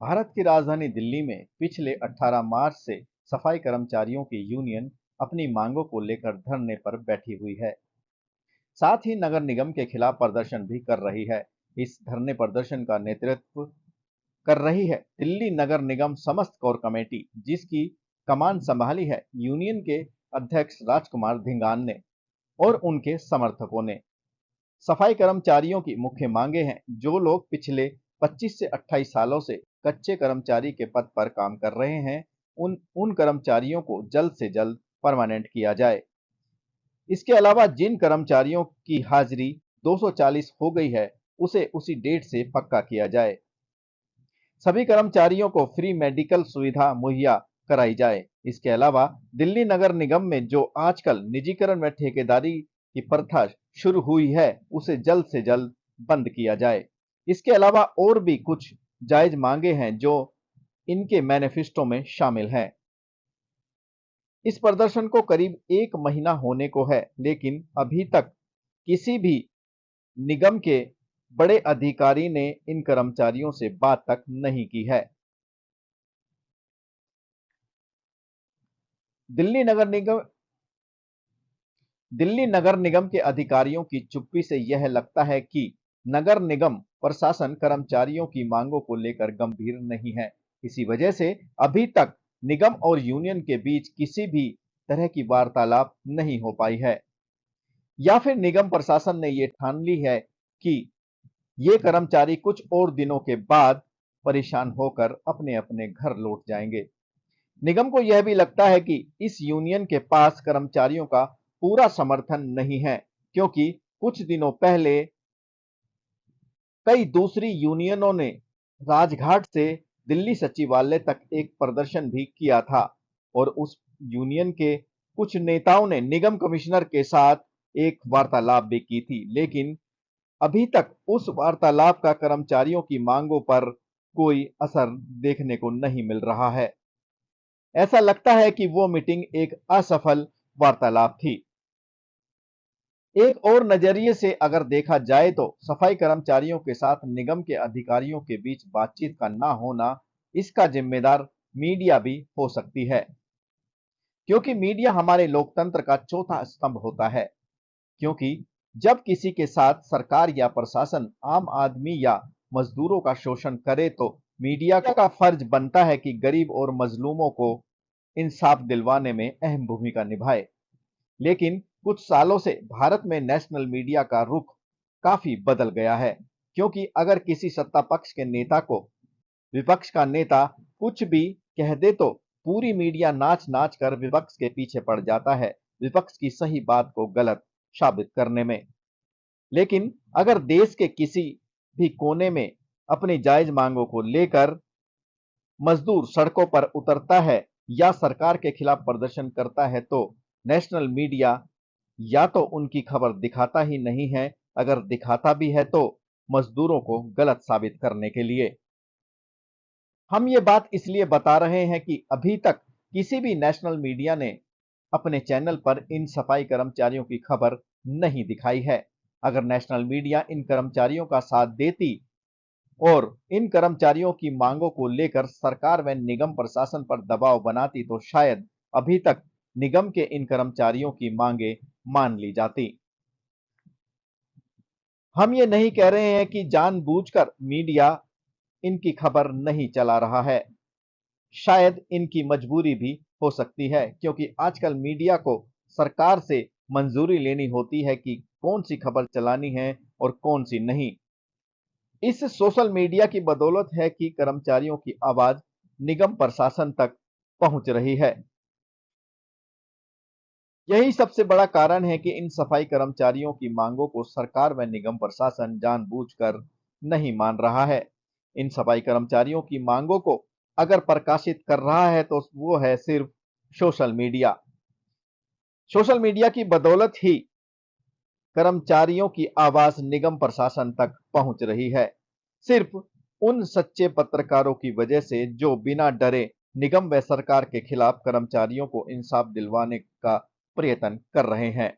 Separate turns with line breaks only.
भारत की राजधानी दिल्ली में पिछले 18 मार्च से सफाई कर्मचारियों की यूनियन अपनी मांगों को लेकर धरने पर बैठी हुई है। साथ ही नगर निगम के खिलाफ प्रदर्शन भी कर रही है। इस धरने प्रदर्शन का नेतृत्व कर रही है दिल्ली नगर निगम समस्त कोर कमेटी, जिसकी कमान संभाली है यूनियन के अध्यक्ष राजकुमार धिंगान ने और उनके समर्थकों ने। सफाई कर्मचारियों की मुख्य मांगे हैं, जो लोग पिछले 25 से 28 सालों से कच्चे कर्मचारी के पद पर काम कर रहे हैं, उन उन कर्मचारियों को जल्द से जल्द परमानेंट किया जाए। इसके अलावा जिन कर्मचारियों की हाजिरी 240 हो गई है, उसे उसी डेट से पक्का किया जाए। सभी कर्मचारियों को फ्री मेडिकल सुविधा मुहैया कराई जाए। इसके अलावा दिल्ली नगर निगम में जो आजकल निजीकरण व ठेकेदारी की प्रथा शुरू हुई है, उसे जल्द से जल्द बंद किया जाए। इसके अलावा और भी कुछ जायज मांगे हैं जो इनके मैनिफेस्टो में शामिल हैं। इस प्रदर्शन को करीब 1 महीना होने को है, लेकिन अभी तक किसी भी निगम के बड़े अधिकारी ने इन कर्मचारियों से बात तक नहीं की है। दिल्ली नगर निगम दिल्ली नगर निगम के अधिकारियों की चुप्पी से यह लगता है कि नगर निगम प्रशासन कर्मचारियों की मांगों को लेकर गंभीर नहीं है। इसी वजह से अभी तक निगम और यूनियन के बीच किसी भी तरह की वार्तालाप नहीं हो पाई है, या फिर निगम प्रशासन ने यह ठान ली है कि ये कर्मचारी कुछ और दिनों के बाद परेशान होकर अपने अपने घर लौट जाएंगे। निगम को यह भी लगता है कि इस यूनियन के पास कर्मचारियों का पूरा समर्थन नहीं है, क्योंकि कुछ दिनों पहले कई दूसरी यूनियनों ने राजघाट से दिल्ली सचिवालय तक एक प्रदर्शन भी किया था और उस यूनियन के कुछ नेताओं ने निगम कमिश्नर के साथ एक वार्तालाप भी की थी, लेकिन अभी तक उस वार्तालाप का कर्मचारियों की मांगों पर कोई असर देखने को नहीं मिल रहा है। ऐसा लगता है कि वो मीटिंग एक असफल वार्तालाप थी। एक और नजरिए से अगर देखा जाए तो सफाई कर्मचारियों के साथ निगम के अधिकारियों के बीच बातचीत का ना होना, इसका जिम्मेदार मीडिया भी हो सकती है, क्योंकि मीडिया हमारे लोकतंत्र का चौथा स्तंभ होता है। क्योंकि जब किसी के साथ सरकार या प्रशासन आम आदमी या मजदूरों का शोषण करे, तो मीडिया का फर्ज बनता है कि गरीब और मजलूमों को इंसाफ दिलवाने में अहम भूमिका निभाए। लेकिन कुछ सालों से भारत में नेशनल मीडिया का रुख काफी बदल गया है, क्योंकि अगर किसी सत्ता पक्ष के नेता को विपक्ष का नेता कुछ भी कह दे, तो पूरी मीडिया नाच नाच कर विपक्ष के पीछे पड़ जाता है, विपक्ष की सही बात को गलत साबित करने में। लेकिन अगर देश के किसी भी कोने में अपनी जायज मांगों को लेकर मजदूर सड़कों पर उतरता है या सरकार के खिलाफ प्रदर्शन करता है, तो नेशनल मीडिया या तो उनकी खबर दिखाता ही नहीं है, अगर दिखाता भी है तो मजदूरों को गलत साबित करने के लिए। हम ये बात इसलिए बता रहे हैं कि अभी तक किसी भी नेशनल मीडिया ने अपने चैनल पर इन सफाई कर्मचारियों की खबर नहीं दिखाई है। अगर नेशनल मीडिया इन कर्मचारियों का साथ देती और इन कर्मचारियों की मांगों को लेकर सरकार व निगम प्रशासन पर दबाव बनाती, तो शायद अभी तक निगम के इन कर्मचारियों की मांगे मान ली जाती। हम ये नहीं कह रहे हैं कि जानबूझकर मीडिया इनकी खबर नहीं चला रहा है, शायद इनकी मजबूरी भी हो सकती है, क्योंकि आजकल मीडिया को सरकार से मंजूरी लेनी होती है कि कौन सी खबर चलानी है और कौन सी नहीं। इस सोशल मीडिया की बदौलत है कि कर्मचारियों की आवाज निगम प्रशासन तक पहुंच रही है। यही सबसे बड़ा कारण है कि इन सफाई कर्मचारियों की मांगों को सरकार व निगम प्रशासन जानबूझकर नहीं मान रहा है। इन सफाई कर्मचारियों की मांगों को अगर प्रकाशित कर रहा है, तो वो है सिर्फ सोशल मीडिया। सोशल मीडिया की बदौलत ही कर्मचारियों की आवाज निगम प्रशासन तक पहुंच रही है, सिर्फ उन सच्चे पत्रकारों की वजह से जो बिना डरे निगम व सरकार के खिलाफ कर्मचारियों को इंसाफ दिलवाने का प्रयत्न कर रहे हैं।